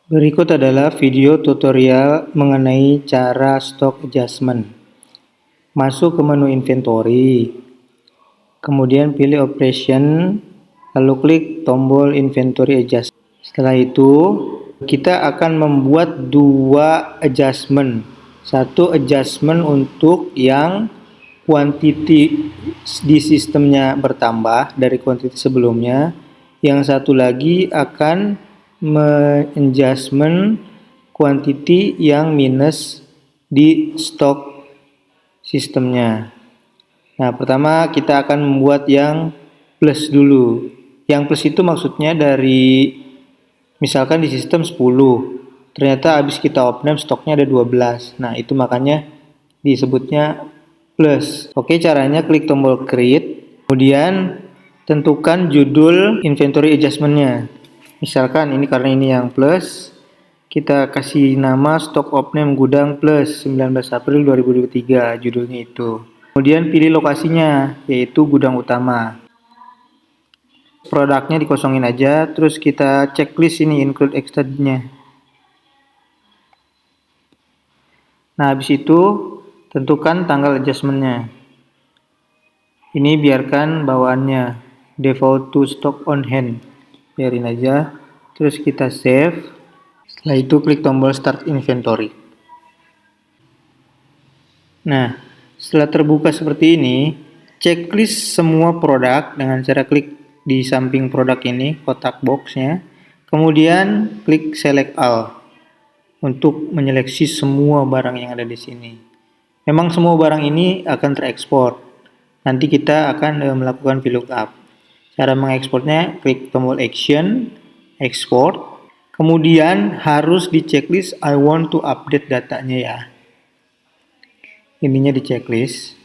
Berikut adalah video tutorial mengenai cara stock adjustment. Masuk ke menu inventory, kemudian pilih operation, lalu klik tombol inventory adjustment. Setelah itu, kita akan membuat dua adjustment. Satu adjustment untuk yang quantity di sistemnya bertambah dari quantity sebelumnya. Yang satu lagi akan adjustment quantity yang minus di stok sistemnya. Nah, pertama kita akan membuat yang plus dulu. Yang plus itu maksudnya dari misalkan di sistem 10. Ternyata habis kita open stoknya ada 12. Nah, itu makanya disebutnya plus. Oke, caranya klik tombol create, kemudian tentukan judul inventory adjustment-nya. Misalkan ini karena ini yang plus, kita kasih nama stock open gudang plus 19 April 2023, judulnya itu. Kemudian pilih lokasinya, yaitu gudang utama. Produknya dikosongin aja, terus kita checklist ini include extended-nya. Nah, habis itu tentukan tanggal adjustment-nya. Ini biarkan bawaannya default to stock on hand. Biarin aja. Terus kita save. Setelah itu klik tombol start inventory. Nah, setelah terbuka seperti ini, checklist semua produk dengan cara klik di samping produk ini, kotak boxnya. Kemudian klik select all untuk menyeleksi semua barang yang ada di sini. Memang semua barang ini akan terekspor. Nanti kita akan melakukan VLOOKUP. Cara mengekspornya, klik tombol action, export. Kemudian harus di checklist I want to update datanya ya. Ininya di checklist.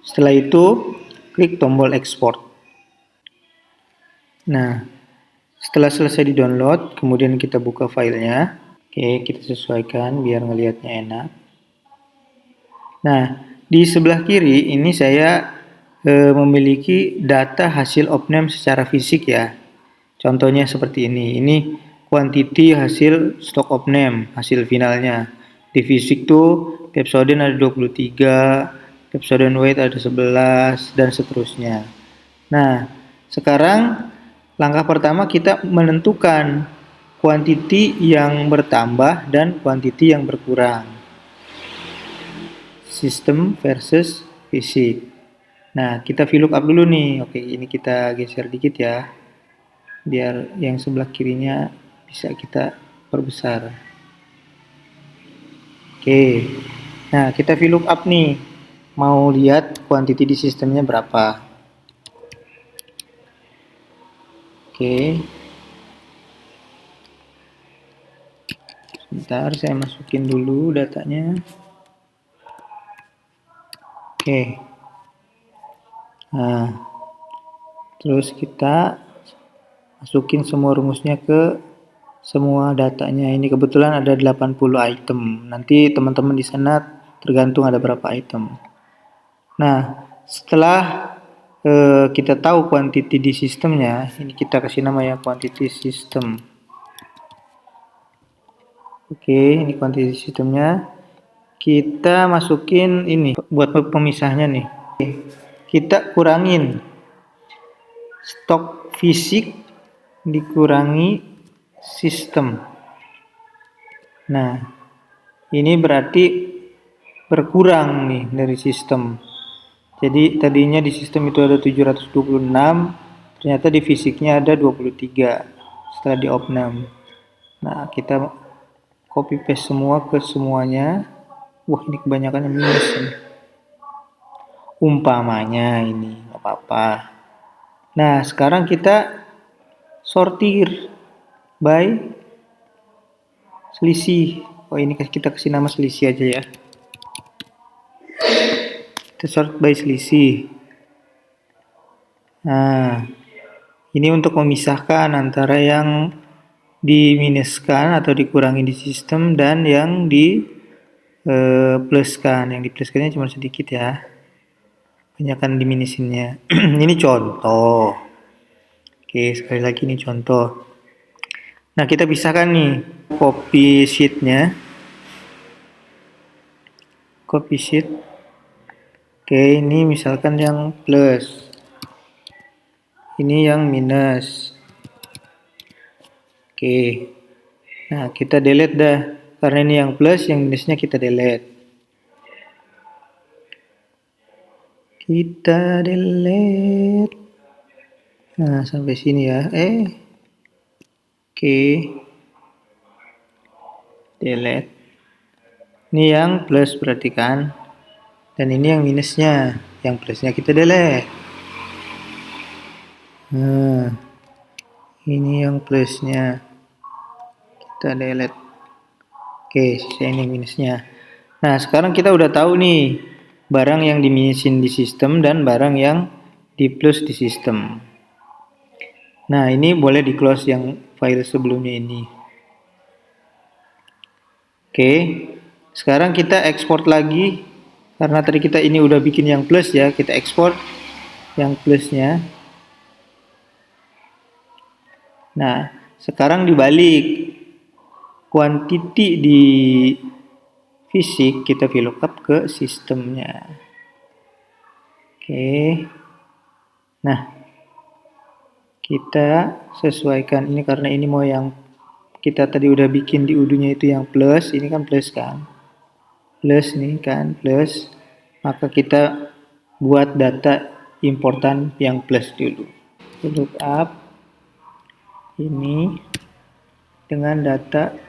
Setelah itu, klik tombol export. Nah, setelah selesai di-download, kemudian kita buka filenya. Oke, kita sesuaikan biar ngelihatnya enak. Nah, di sebelah kiri ini saya memiliki data hasil opname secara fisik ya. Contohnya seperti ini. Ini quantity hasil stock opname, hasil finalnya. Di fisik tuh Pepsodent ada 23, Pepsodent weight ada 11 dan seterusnya. Nah, sekarang langkah pertama kita menentukan quantity yang bertambah dan quantity yang berkurang. Sistem versus fisik. Nah, kita VLOOKUP dulu nih. Oke, ini kita geser dikit ya. Biar yang sebelah kirinya bisa kita perbesar. Oke. Nah, kita VLOOKUP nih. Mau lihat quantity di sistemnya berapa. Oke. Sebentar, saya masukin dulu datanya. Oke. Nah, terus kita masukin semua rumusnya ke semua datanya. Ini kebetulan ada 80 item. Nanti teman-teman di sana tergantung ada berapa item. Nah, setelah kita tahu quantity di sistemnya, ini kita kasih nama ya quantity system. Oke, ini quantity sistemnya. Kita masukin ini buat pemisahnya nih. Kita kurangin stok fisik dikurangi sistem. Nah, ini berarti berkurang nih dari sistem. Jadi tadinya di sistem itu ada 726, ternyata di fisiknya ada 23 setelah di opname. Nah, kita copy paste semua ke semuanya. Wah, ini kebanyakannya minus nih. Umpamanya ini nggak apa-apa. Nah, sekarang kita sortir by selisih. Oh, ini kita kasih nama selisih aja ya. Kita sort by selisih. Nah, ini untuk memisahkan antara yang diminuskan atau dikurangi di sistem dan yang di pluskan. Yang di pluskannya cuma sedikit ya. Banyakan diminusinnya. Ini contoh. Oke, sekali lagi ini contoh. Nah, kita pisahkan nih. copy sheetnya, copy sheet. Oke, ini misalkan yang plus, ini yang minus. Oke, nah kita delete dah, karena ini yang plus, yang minusnya kita delete. Kita delete. Nah, sampai sini ya. Oke. Delete. Ini yang plus berarti kan. Dan ini yang minusnya. Yang plusnya kita delete. Nah, ini yang plusnya kita delete. Oke, sisa ini minusnya. Nah, sekarang kita udah tahu nih barang yang diminusin di sistem dan barang yang di plus di sistem. Nah, ini boleh di close yang file sebelumnya ini. Oke, sekarang kita ekspor lagi. Karena tadi kita ini udah bikin yang plus ya, kita ekspor yang plusnya. Nah, sekarang dibalik. Quantity di fisik kita VLOOKUP ke sistemnya. Oke. Nah, kita sesuaikan ini karena ini mau yang kita tadi udah bikin di udunya itu yang plus, ini kan plus kan. Plus nih kan, plus. Maka kita buat data importan yang plus dulu. VLOOKUP ini dengan data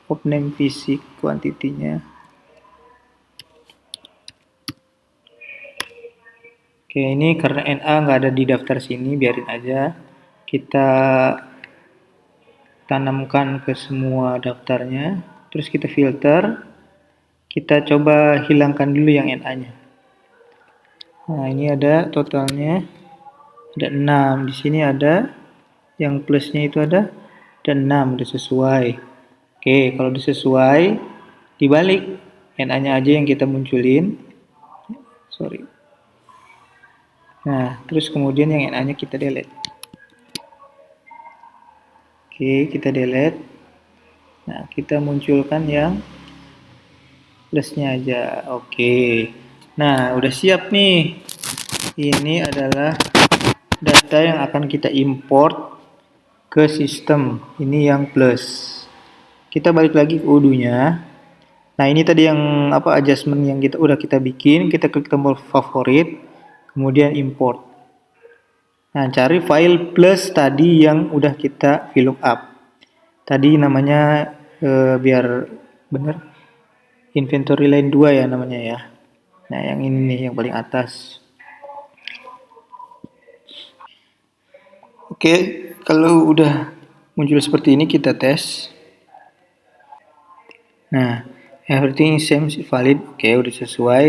opname fisik kuantitinya. Oke, ini karena NA nggak ada di daftar sini, biarin aja. Kita tanamkan ke semua daftarnya, terus kita filter. Kita coba hilangkan dulu yang NA-nya. Nah, ini ada totalnya, ada 6. Di sini ada yang plusnya itu ada 6, udah sesuai. Oke, kalau udah sesuai, dibalik NA-nya aja yang kita munculin. Sorry. Nah, terus kemudian yang NA-nya kita delete. Oke, kita delete. Nah, kita munculkan yang plusnya aja. Oke. Nah, udah siap nih. Ini adalah data yang akan kita import ke sistem. Ini yang plus. Kita balik lagi ke udunya. Nah, ini tadi yang adjustment yang kita bikin, kita klik tombol favorit, kemudian import. Nah, cari file plus tadi yang udah kita VLOOKUP. Tadi namanya biar bener inventory line 2 ya namanya ya. Nah, yang ini nih yang paling atas. Oke, kalau udah muncul seperti ini kita tes. Nah, everything seems valid. Oke, udah sesuai.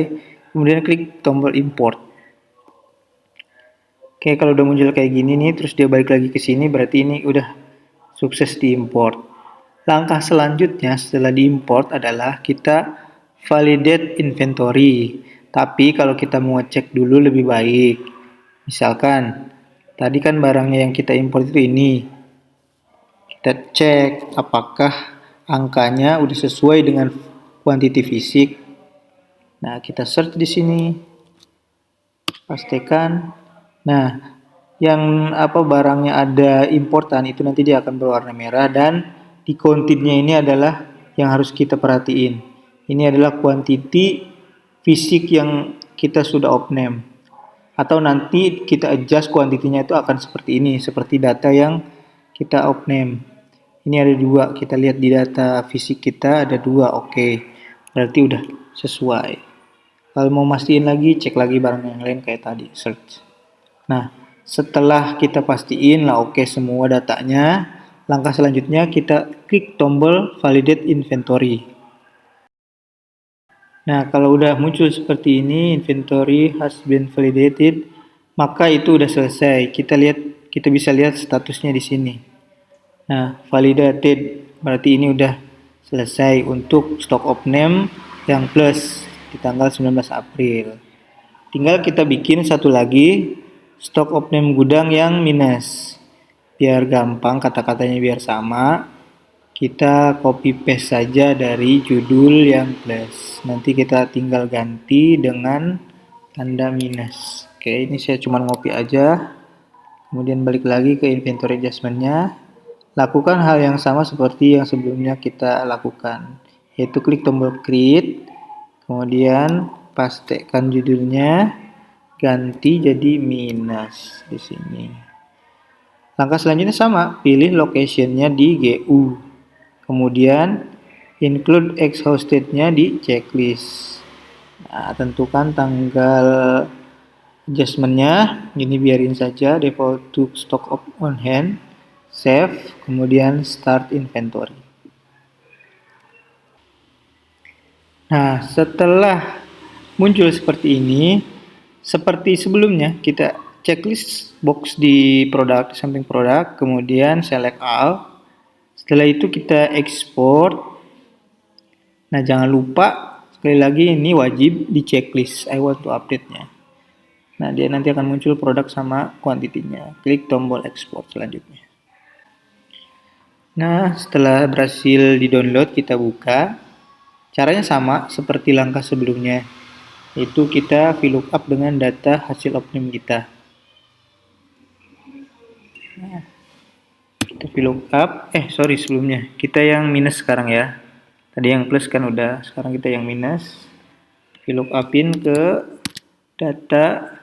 Kemudian klik tombol import. Oke, kalau udah muncul kayak gini nih, terus dia balik lagi ke sini, berarti ini udah sukses diimport. Langkah selanjutnya setelah diimport adalah kita validate inventory. Tapi kalau kita mau cek dulu lebih baik. Misalkan, tadi kan barangnya yang kita import itu ini. Kita cek apakah angkanya udah sesuai dengan quantity fisik. Nah, kita search di sini. Pastikan. Nah, yang barangnya ada importan itu nanti dia akan berwarna merah dan di counted-nya ini adalah yang harus kita perhatiin. Ini adalah quantity fisik yang kita sudah opname. Atau nanti kita adjust quantity-nya itu akan seperti ini, seperti data yang kita opname. Ini ada 2, kita lihat di data fisik kita ada 2, oke. Berarti udah sesuai. Kalau mau mastiin lagi, cek lagi barang yang lain kayak tadi, search. Nah, setelah kita pastiin lah oke semua datanya, langkah selanjutnya kita klik tombol validate inventory. Nah, kalau udah muncul seperti ini, inventory has been validated, maka itu udah selesai. Kita bisa lihat statusnya di sini. Nah, validated berarti ini udah selesai untuk stock opname yang plus di tanggal 19 April. Tinggal kita bikin satu lagi stock opname gudang yang minus. Biar gampang kata-katanya biar sama, kita copy paste saja dari judul yang plus. Nanti kita tinggal ganti dengan tanda minus. Oke, ini saya cuma ngopi aja. Kemudian balik lagi ke inventory adjustment-nya. Lakukan hal yang sama seperti yang sebelumnya kita lakukan, yaitu klik tombol create, kemudian pastekan judulnya, ganti jadi minus di sini. Langkah selanjutnya sama, pilih location-nya di GU. Kemudian include exhausted-nya di checklist. Nah, tentukan tanggal adjustment-nya, ini biarin saja default to stock on hand, save, kemudian start inventory. Nah, setelah muncul seperti ini, seperti sebelumnya, kita checklist box di produk, samping produk, kemudian select all. Setelah itu kita export. Nah, jangan lupa sekali lagi ini wajib di checklist, I want to update-nya. Nah, dia nanti akan muncul produk sama kuantitinya. Klik tombol export selanjutnya. Nah, setelah berhasil di-download, kita buka. Caranya sama seperti langkah sebelumnya, yaitu kita VLOOKUP dengan data hasil optimum kita. Nah, kita VLOOKUP, sebelumnya. Kita yang minus sekarang ya. Tadi yang plus kan udah, sekarang kita yang minus. VLOOKUP-in ke data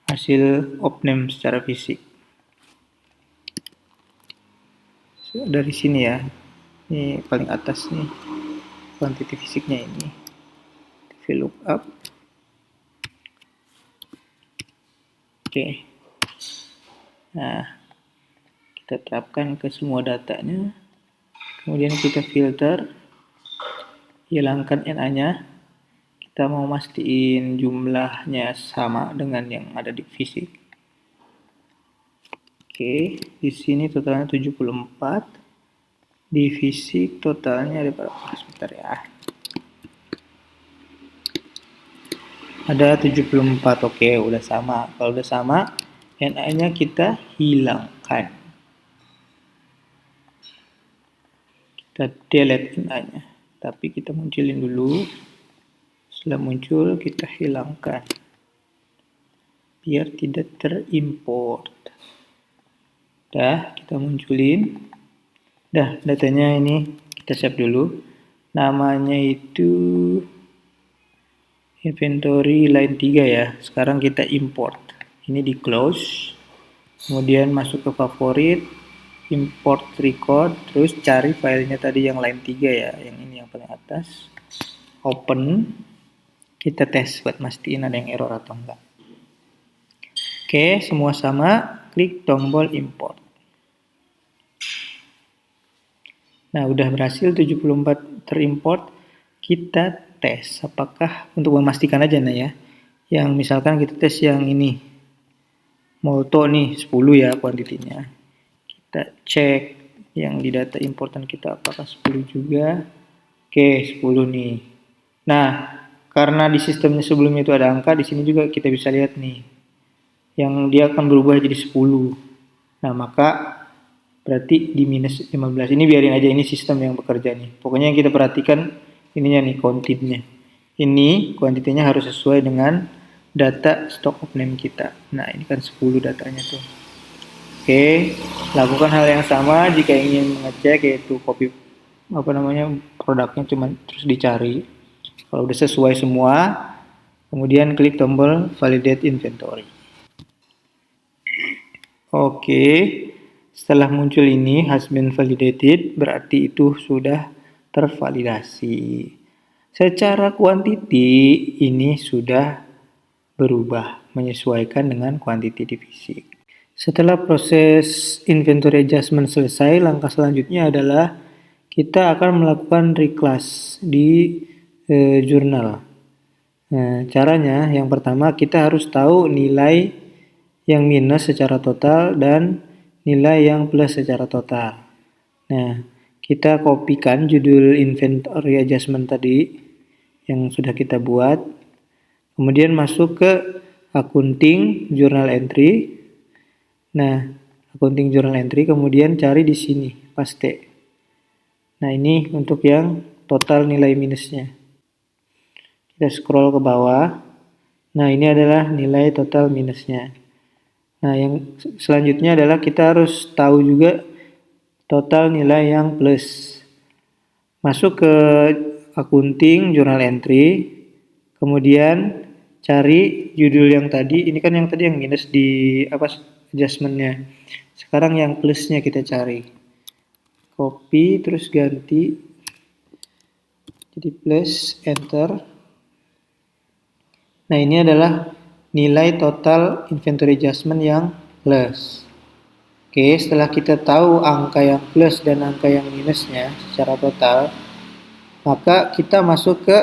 hasil opname secara fisik. Dari sini ya, ini paling atas nih, kuantiti fisiknya ini. VLOOKUP. Oke. Nah, kita terapkan ke semua datanya. Kemudian kita filter, hilangkan NA-nya. Kita mau mastiin jumlahnya sama dengan yang ada di fisik. Oke, di sini totalnya 74. Di fisik totalnya ada berapa? Sebentar ya. Ada 74. Oke, udah sama. Kalau udah sama, NA-nya kita hilangkan. Kita delete NA-nya. Tapi kita munculin dulu. Setelah muncul, kita hilangkan. Biar tidak terimport. Dah, kita munculin. Dah, datanya ini kita save dulu. Namanya itu inventory line 3 ya. Sekarang kita import. Ini di close. Kemudian masuk ke favorit, import record, terus cari filenya tadi yang line 3 ya, yang ini yang paling atas. Open. Kita tes buat mastiin ada yang error atau enggak. Oke, semua sama, klik tombol import. Nah, udah berhasil 74 terimport. Kita tes apakah untuk memastikan aja nah ya. Yang misalkan kita tes yang ini. Molto nih 10 ya kuantitinya. Kita cek yang di data importan kita apakah 10 juga. Oke, 10 nih. Nah, karena di sistemnya sebelumnya itu ada angka, di sini juga kita bisa lihat nih. Yang dia akan berubah jadi 10. Nah, maka berarti di minus 15. Ini biarin aja, ini sistem yang bekerja nih. Pokoknya yang kita perhatikan ininya nih, kuantitinya. Ini kuantitinya harus sesuai dengan data stock of name kita. Nah, ini kan 10 datanya tuh. Oke, lakukan hal yang sama jika ingin mengecek, yaitu copy produknya cuma terus dicari. Kalau udah sesuai semua, kemudian klik tombol validate inventory. Oke, setelah muncul ini has been validated, berarti itu sudah tervalidasi. Secara kuantiti ini sudah berubah menyesuaikan dengan kuantiti di fisik. Setelah proses inventory adjustment selesai, langkah selanjutnya adalah kita akan melakukan reclass di jurnal. Nah, caranya yang pertama kita harus tahu nilai yang minus secara total dan nilai yang plus secara total. Nah, kita kopikan judul inventory adjustment tadi yang sudah kita buat. Kemudian masuk ke accounting journal entry. Nah, accounting journal entry kemudian cari di sini, paste. Nah, ini untuk yang total nilai minusnya. Kita scroll ke bawah. Nah, ini adalah nilai total minusnya. Nah, yang selanjutnya adalah kita harus tahu juga total nilai yang plus. Masuk ke accounting, journal entry, kemudian cari judul yang tadi. Ini kan yang tadi yang minus di adjustmentnya. Sekarang yang plusnya kita cari. Copy, terus ganti. Jadi plus, enter. Nah, ini adalah nilai total inventory adjustment yang plus. Oke, setelah kita tahu angka yang plus dan angka yang minusnya secara total, maka kita masuk ke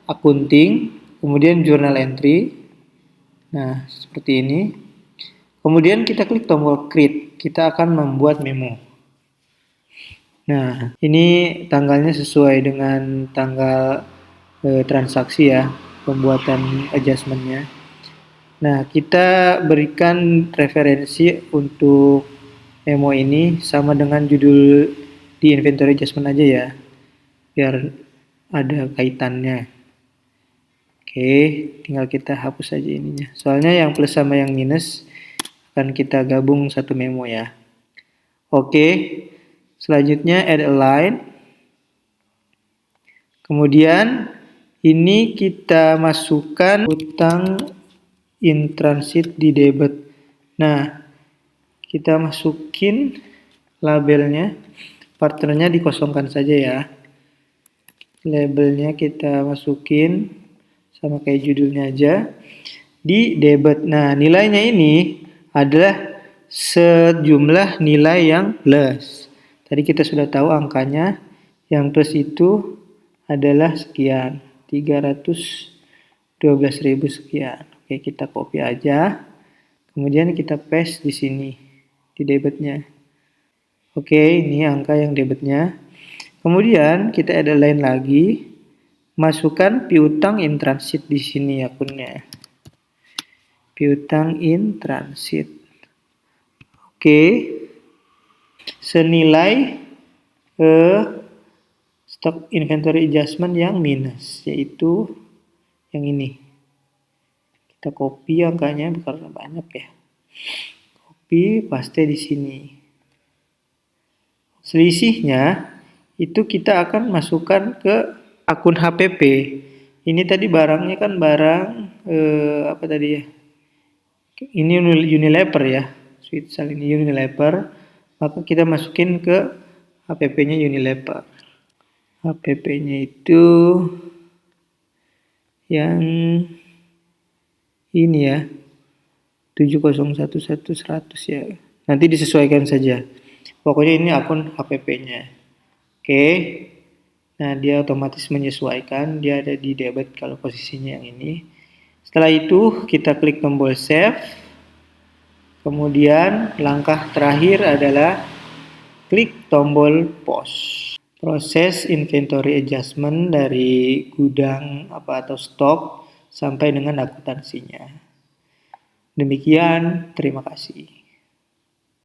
accounting, kemudian journal entry. Nah, seperti ini. Kemudian kita klik tombol create. Kita akan membuat memo. Nah, ini tanggalnya sesuai dengan tanggal transaksi ya, pembuatan adjustmentnya. Nah, kita berikan referensi untuk memo ini sama dengan judul di inventory adjustment aja ya, biar ada kaitannya. Oke, tinggal kita hapus aja ininya. Soalnya yang plus sama yang minus akan kita gabung satu memo ya. Oke, selanjutnya add a line. Kemudian ini kita masukkan utang in transit di debit. Nah, kita masukin labelnya, partnernya dikosongkan saja ya. Labelnya kita masukin sama kayak judulnya aja di debit. Nah, nilainya ini adalah sejumlah nilai yang plus. Tadi kita sudah tahu angkanya, yang plus itu adalah sekian, 312.000 sekian. Oke, kita copy aja. Kemudian kita paste di sini, di debitnya. Oke, ini angka yang debitnya. Kemudian kita ada line lagi, masukkan piutang in transit di sini akunnya. Piutang in transit. Oke, senilai stock inventory adjustment yang minus, yaitu yang ini. Kita copy angkanya karena banyak ya. Copy, paste di sini. Selisihnya itu kita akan masukkan ke akun HPP. Ini tadi barangnya kan barang apa tadi ya? Ini Unilever ya. Sweetsal ini Unilever. Maka kita masukin ke HPP-nya Unilever. HPP-nya itu yang ini ya, 701100 ya. Nanti disesuaikan saja. Pokoknya ini akun HPP-nya. Oke. Nah, dia otomatis menyesuaikan, dia ada di debit kalau posisinya yang ini. Setelah itu kita klik tombol save. Kemudian langkah terakhir adalah klik tombol pause. Proses inventory adjustment dari gudang atau stok sampai dengan akuntansinya. Demikian, terima kasih.